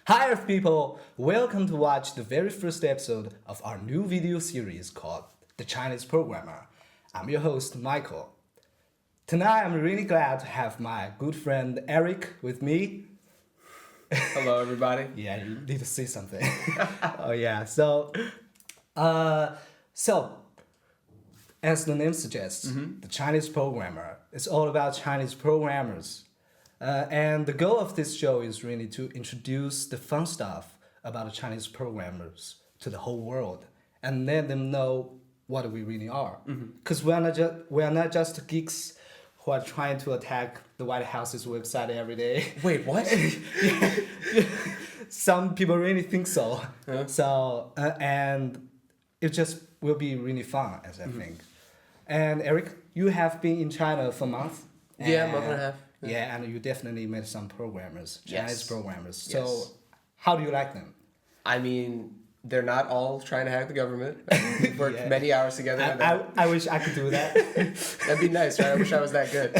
Hi people, welcome to watch the very first episode of our new video series called The Chinese Programmer. I'm your host Michael. Tonight I'm really glad to have my good friend Eric with me. Hello, everybody. Yeah, you need to say something. Oh yeah, so as the name suggests, the Chinese Programmer is all about Chinese programmers. And the goal of this show is really to introduce the fun stuff about the Chinese programmers to the whole world and let them know what we really are. Because we are not just geeks who are trying to attack the White House's website every day. Wait, what? Some people really think so. Huh? And it just will be really fun, as I think. And Eric, you have been in China for a month. Yeah, a month and a half. Yeah, and you definitely met some programmers, Chinese Yes. programmers. Yes. So, how do you like them? I mean, they're not all trying to hack the government. We've worked Yeah. many hours together. I wish I could do that. That'd be nice, right? I wish I was that good.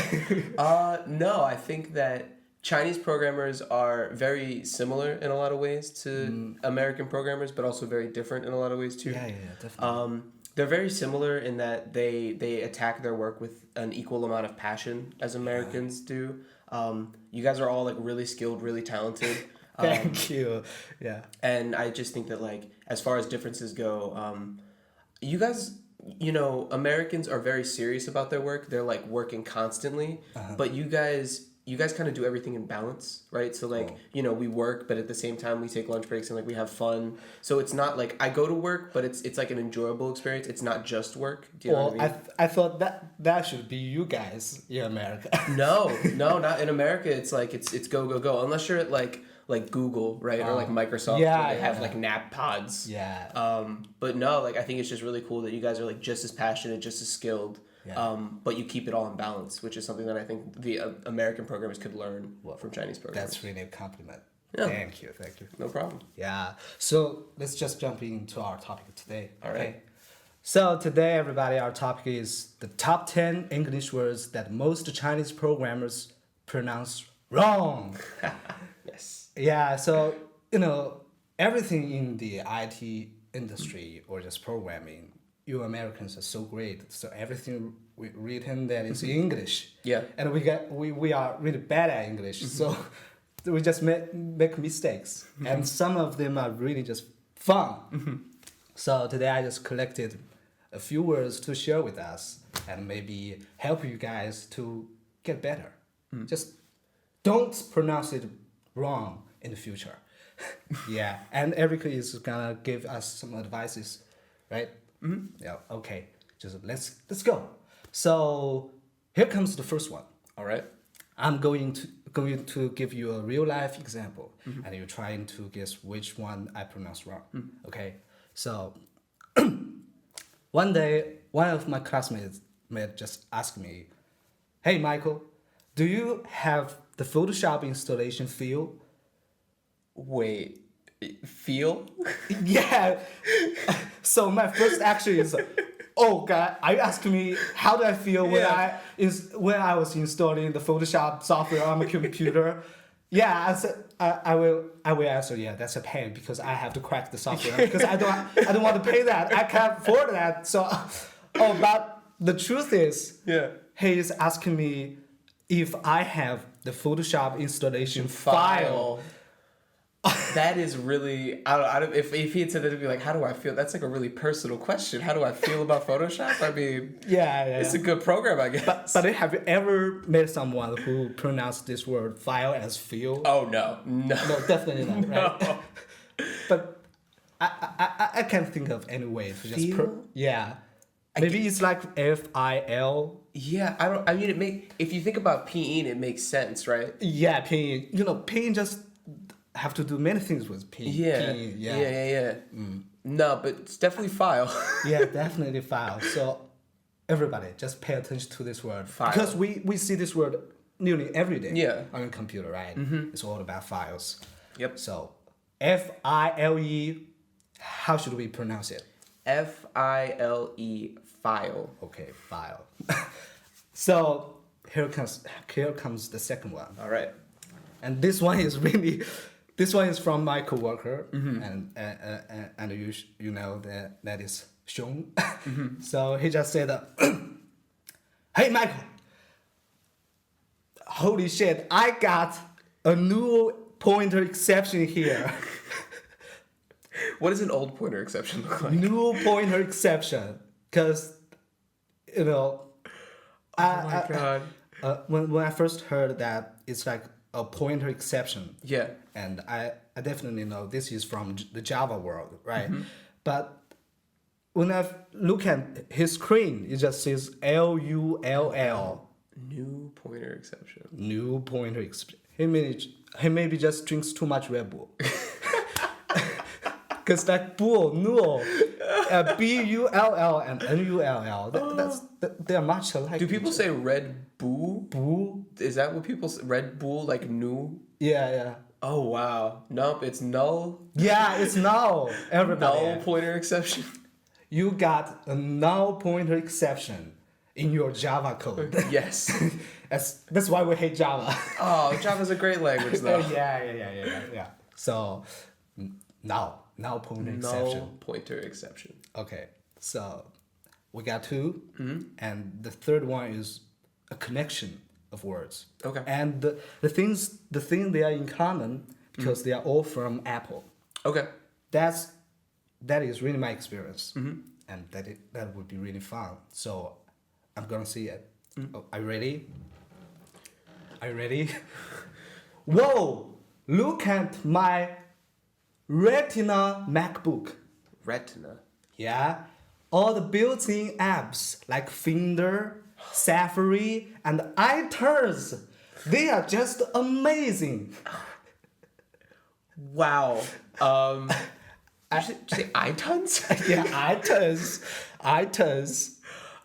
No, I think that Chinese programmers are very similar in a lot of ways to American programmers, but also very different in a lot of ways too. Yeah, definitely. They're very similar in that they attack their work with an equal amount of passion as Americans do. You guys are all like really skilled, really talented. Thank you. Yeah. And I just think that like as far as differences go, you guys, Americans are very serious about their work. They're like working constantly, but you guys kind of do everything in balance, right? So like, we work, but at the same time we take lunch breaks and like we have fun. So it's not like I go to work, but it's like an enjoyable experience. It's not just work. Do you know what I mean? I thought that should be you guys in America. No, not in America. It's like it's go go go. Unless you're at like Google, right, or like Microsoft, where they have like nap pods. Yeah. But no, like I think it's just really cool that you guys are like just as passionate, just as skilled. Yeah. But you keep it all in balance, which is something that I think the American programmers could learn from Chinese programmers. That's really a compliment. Yeah. Thank you. No problem. Yeah. So let's just jump into our topic today. All right. So today, everybody, our topic is the top 10 English words that most Chinese programmers pronounce wrong. Yes. Yeah. So, everything in the IT industry or just programming, you Americans are so great. So everything written that is English. Yeah. And we are really bad at English. So we just make mistakes. And some of them are really just fun. So today I just collected a few words to share with us and maybe help you guys to get better. Just don't pronounce it wrong in the future. Yeah. And Erica is gonna give us some advices, right? Yeah. Okay. Just let's go. So here comes the first one. All right. I'm going to give you a real life example, and you're trying to guess which one I pronounced wrong. Okay. So one day, one of my classmates just asked me, "Hey Michael, do you have the Photoshop installation feel?" Wait. Feel? Yeah. So my first action is, oh God, are you asking me how do I feel when I was installing the Photoshop software on my computer? Yeah, I said I will answer. Yeah, that's a pain because I have to crack the software because I don't want to pay that. I can't afford that. So, but the truth is, he is asking me if I have the Photoshop installation file. That is really, I don't, if he had said that, it'd be like, how do I feel? That's like a really personal question. How do I feel about Photoshop? I mean, it's a good program, I guess. But have you ever met someone who pronounced this word file as feel? Oh, no. No, definitely not, right? No. But I can't think of any way to just Feel? Maybe it's like FIL. Yeah, if you think about pinyin, it makes sense, right? Yeah, pinyin. Pinyin just have to do many things with pinyin. Yeah. No, but it's definitely file. Yeah, definitely file. So everybody just pay attention to this word. File. Because we see this word nearly every day on your computer, right? It's all about files. Yep. So FILE, how should we pronounce it? FILE, file. Okay, file. So here comes the second one. All right. And this one is really This one is from my coworker, and you know that is Xiong. So he just said, "Hey Michael, holy shit! I got a new pointer exception here." What does an old pointer exception look like? New pointer exception, because you know, Oh my god. when I first heard that it's like a pointer exception. Yeah. And I definitely know this is from the Java world, right? But when I look at his screen, it just says LULL. New pointer exception. New pointer exception. He maybe just drinks too much Red Bull. Because like bull, null, BULL and NULL, they're much alike. Do people say Red Bull? Bull? Is that what people say? Red Bull, like new? Yeah. Oh wow. Nope, it's null. Yeah, it's null. Everybody. Null pointer exception. You got a null pointer exception in your Java code. Yes. That's why we hate Java. Oh, Java's a great language though. Yeah. So null pointer exception. Null pointer exception. Okay, so we got two, and the third one is a connection of words. Okay. And the thing they are in common because they are all from Apple. Okay. That is really my experience, and that would be really fun. So I'm gonna see it. Oh, are you ready? Are you ready? Whoa! Look at my Retina MacBook. Retina. Yeah, all the built-in apps like Finder, Safari, and iTunes, they are just amazing. Wow. Did you say iTunes? Yeah, iTunes,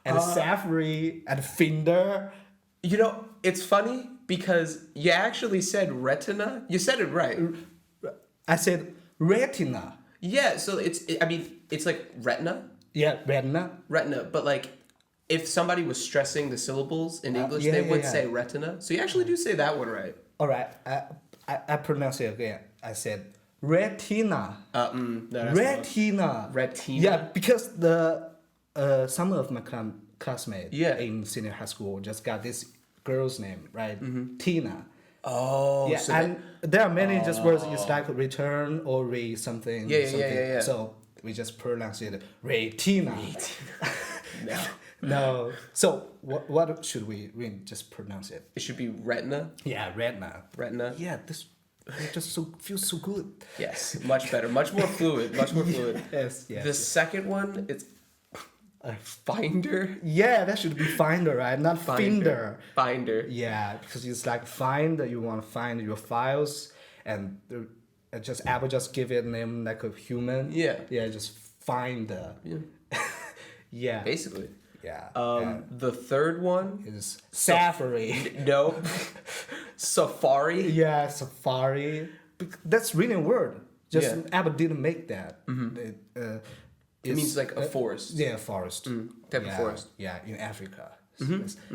and Safari and Finder. You know, it's funny because you actually said retina. You said it right. I said Retina. Yeah, so it's like retina. Yeah, Retina. Retina, but like if somebody was stressing the syllables in English, yeah, they yeah, would yeah. say retina. So you actually do say that one right. All right, I pronounce it again. I said Retina. No, that's Retina. Retina. Yeah, because the some of my classmates in senior high school just got this girl's name, right? Tina. Oh, Yeah, so and there are many just words. It's like return or re something. Yeah. So we just pronounce it Retina. No. No. So what should we really just pronounce it? It should be retina. Yeah, Retina. Retina. Yeah, this it just feels so good. Yes, much better, much more fluid, much more fluid. Yes. The second one, it's Finder. Yeah, that should be Finder, right? Not Finder. Finder. Yeah, because it's like find, you want to find your files, and Apple just give it a name like a human. Yeah. Yeah, just find. Yeah. Basically. Yeah. The third one is Safari. No. Safari. Yeah, Safari. That's really a word. Just Yeah. Apple didn't make that. It means like a forest. Yeah, forest. Type of forest. Yeah, in Africa.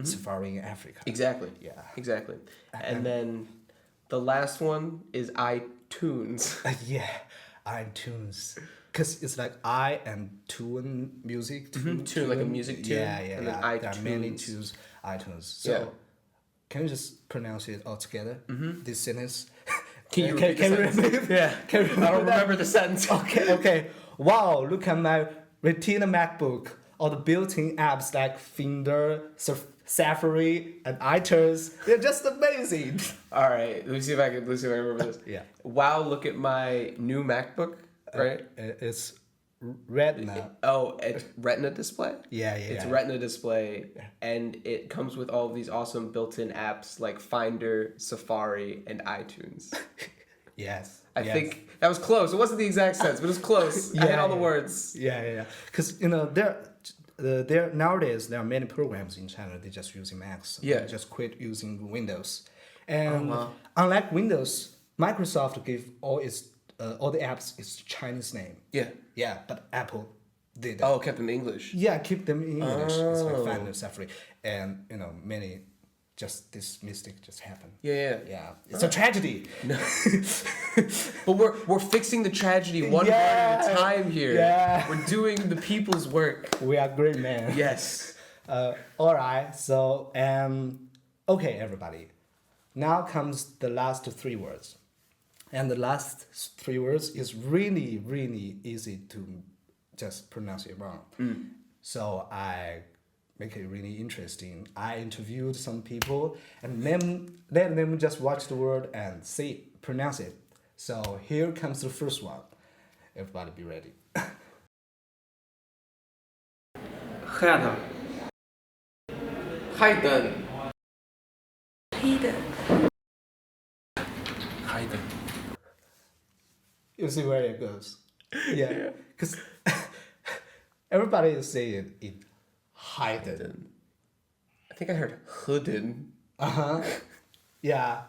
Safari in Africa. Exactly. Yeah. Exactly. And then the last one is iTunes. Yeah, iTunes. Because it's like I and tune music. Tune, like a music tune. Yeah. And then There are many iTunes. tunes, iTunes. So Yeah. can you just pronounce it all together? This sentence. Can you can you remember? Yeah. Can you I don't remember the sentence. Okay. Wow, look at my Retina MacBook. All the built-in apps like Finder, Safari, and iTunes. They're just amazing. All right. Let me see if I can remember this. Yeah. Wow, look at my new MacBook, right? It's Retina. Oh, it's Retina display? Yeah. It's Retina display, and it comes with all of these awesome built-in apps like Finder, Safari, and iTunes. Yes. I think that was close. It wasn't the exact sense, but it was close. I hit all the words. Yeah. Because there nowadays there are many programs in China. They're just using Macs. Yeah. They just quit using Windows. And unlike Windows, Microsoft give all the apps its Chinese name. Yeah. Yeah, but Apple did. Oh, kept in English. Yeah, keep them in English. It's like Finder, Safari, and many just this mistake just happened. Yeah. Yeah, it's a tragedy. No. But we're fixing the tragedy one word at a time here. Yeah. We're doing the people's work. We are great men. Yes. All right. So okay, everybody. Now comes the last 3 words, and the last 3 words is really really easy to just pronounce it wrong. So I make it really interesting. I interviewed some people and then let them just watch the word and pronounce it. So here comes the first one. Everybody be ready. Head. Hidden. Hidden. Hidden. You see where it goes. Yeah, because everybody is saying it hidden. I think I heard hidden. Yeah,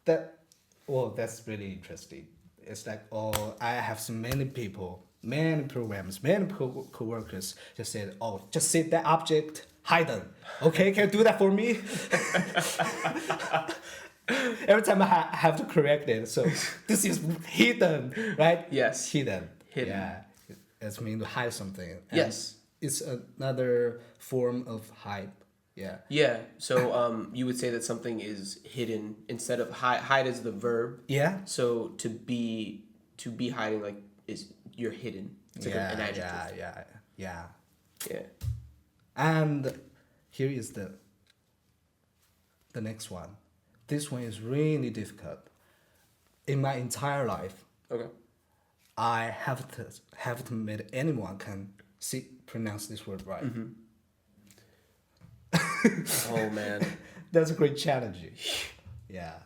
that's really interesting. It's like, I have seen many people, many programs, many co-workers just said, just say that object hidden. Okay, can you do that for me? Every time I have to correct it, so this is hidden, right? Yes. Hidden. Hidden. Yeah, it's mean to hide something. And Yes. it's another form of hide. Yeah. Yeah. So you would say that something is hidden instead of hide is the verb. Yeah. So to be hiding like is you're hidden. It's like an adjective. Yeah. Yeah. And here is the next one. This one is really difficult. In my entire life, Okay. I haven't met anyone can pronounce this word right. Oh man. That's a great challenge. Yeah.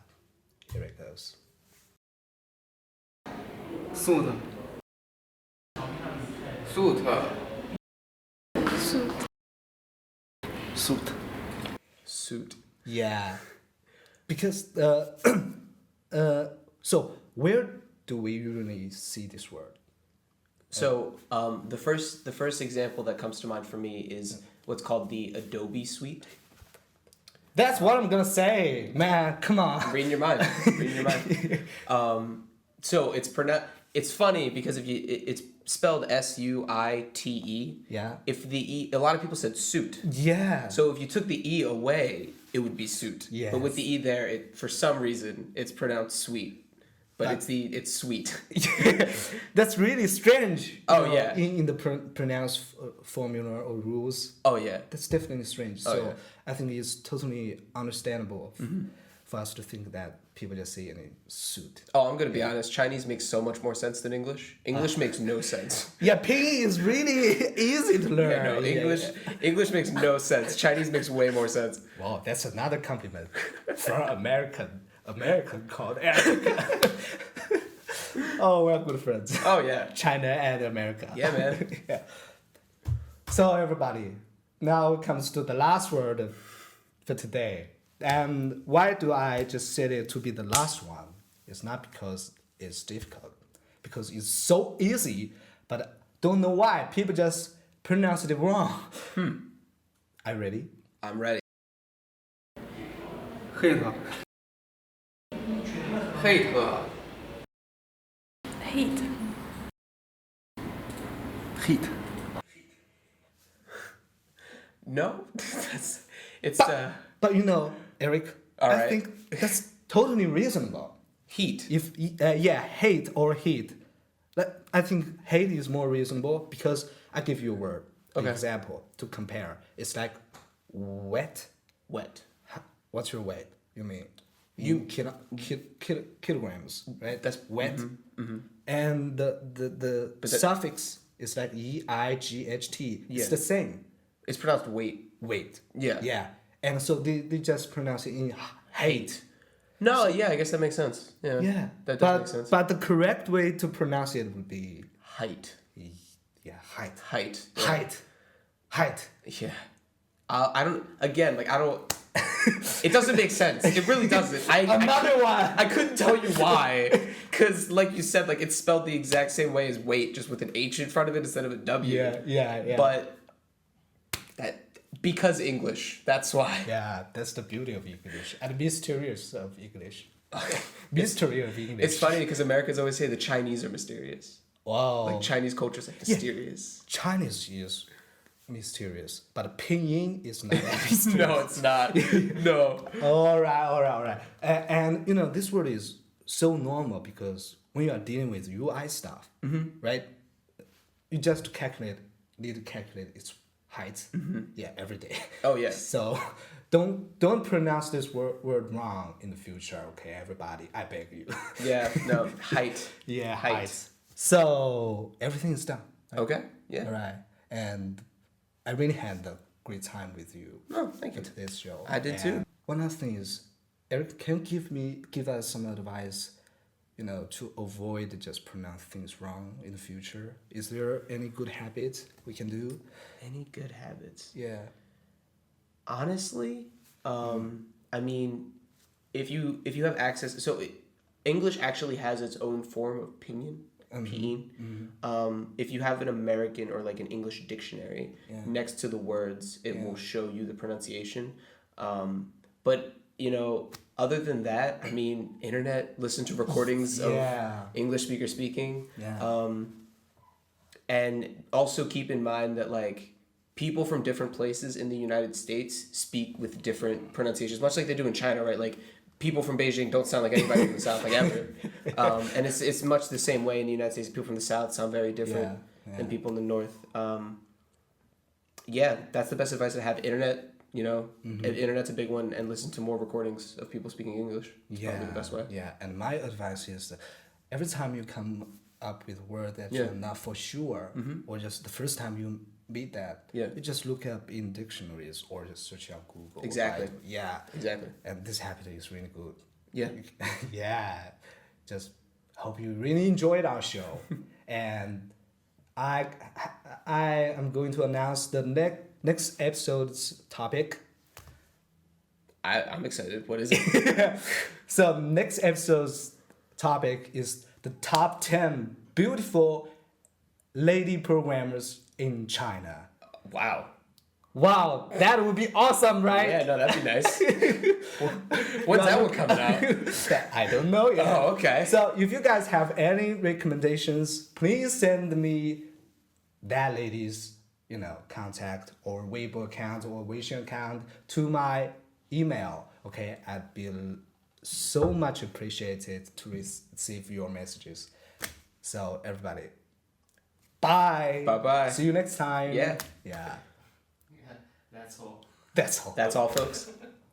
Here it goes. Suit. Suit. Suit. Suit. Suit. Yeah. Because so where do we usually see this word? So the first example that comes to mind for me is what's called the Adobe Suite. That's what I'm gonna say, man. Come on. Reading your mind. Reading your mind. So it's funny because it's spelled S-U-I-T-E. Yeah. If the E, a lot of people said suit. Yeah. So if you took the E away, it would be suit. Yes. But with the E there, for some reason, it's pronounced sweet. But it's sweet. That's really strange. Oh, you know, yeah. In the pronounce formula or rules. Oh yeah. That's definitely strange. Oh, So yeah. I think it's totally understandable for us to think that people just say in a suit. Oh, I'm gonna be honest. Chinese makes so much more sense than English. English makes no sense. Yeah, pinyin is really easy to learn. Yeah, no, English makes no sense. Chinese makes way more sense. Wow, that's another compliment for American called Eric. Oh, we're good friends. Oh yeah. China and America. Yeah, man. Yeah. So everybody, now comes to the last word for today. And why do I just set it to be the last one? It's not because it's difficult, because it's so easy, but don't know why people just pronounce it wrong. Are you ready? I'm ready. Hate. Hate. Hate. Heat. No, it's But you know, Eric, All I right. think that's totally reasonable. heat. If hate or heat, I think hate is more reasonable because I give you a word, an Okay. example to compare. It's like wet. Wet. What's your weight? You mean kilograms, right? That's wet. And the that- suffix is like EIGHT. Yeah. It's the same. It's pronounced weight. Weight. Yeah. Yeah. And so they just pronounce it in hate. No, yeah, I guess that makes sense. Yeah. Yeah. That does make sense. But the correct way to pronounce it would be Height. height. Height. Yeah. Height. Yeah. I don't. Again, like I don't. It doesn't make sense. It really doesn't. Another one. I couldn't tell you why, because like you said, like it's spelled the exact same way as weight, just with an H in front of it instead of a W. Yeah. But Because English. That's why. Yeah, that's the beauty of English and mysterious of English. Mystery of English. It's funny because Americans always say the Chinese are mysterious. Wow. Like Chinese culture is like mysterious. Chinese is mysterious, but pinyin is not mysterious. No, it's not. No. All right. And you know, this word is so normal because when you are dealing with UI stuff, right? You just need to calculate its height, yeah, every day. Oh yeah. So don't pronounce this word wrong in the future, okay, everybody? I beg you. Yeah. No. Height. Yeah, Height. height. So everything is done. Right? Okay. Yeah. All right, and I really had a great time with you. Oh, thank you. For today's show. I did too. And one other thing is, Eric, can you give us some advice, you know, to avoid just pronounce things wrong in the future? Is there any good habits we can do? Any good habits? Yeah. Honestly, I mean, if you have access, English actually has its own form of pinyin. If you have an American or like an English dictionary next to the words, it will show you the pronunciation. But you know, other than that, I mean, internet, listen to recordings of English speakers speaking. Yeah. And also keep in mind that like people from different places in the United States speak with different pronunciations, much like they do in China, right? Like people from Beijing don't sound like anybody from the South, like ever. And it's much the same way in the United States. People from the South sound very different than people in the North. Yeah, that's the best advice I have. Internet, you know, internet's a big one, and listen to more recordings of people speaking English. It's probably the best way. Yeah, and my advice is that every time you come up with a word that you're not for sure, or just the first time you meet that, you just look up in dictionaries or just search on Google. Exactly. Right? Yeah. Exactly. And this habit is really good. Yeah. Yeah. Just hope you really enjoyed our show. And I am going to announce the next episode's topic. I'm excited. What is it? So next episode's topic is the top 10 beautiful lady programmers in China. Wow. Wow, that would be awesome, right? Yeah, no, that'd be nice. When's that one coming out? I don't know yet. Oh, okay. So if you guys have any recommendations, please send me that lady's, you know, contact or Weibo account or Weixin account to my email. Okay, I'd be so much appreciated to receive your messages. So everybody, bye. Bye-bye. See you next time. Yeah. Yeah. That's all. That's all. That's all, folks.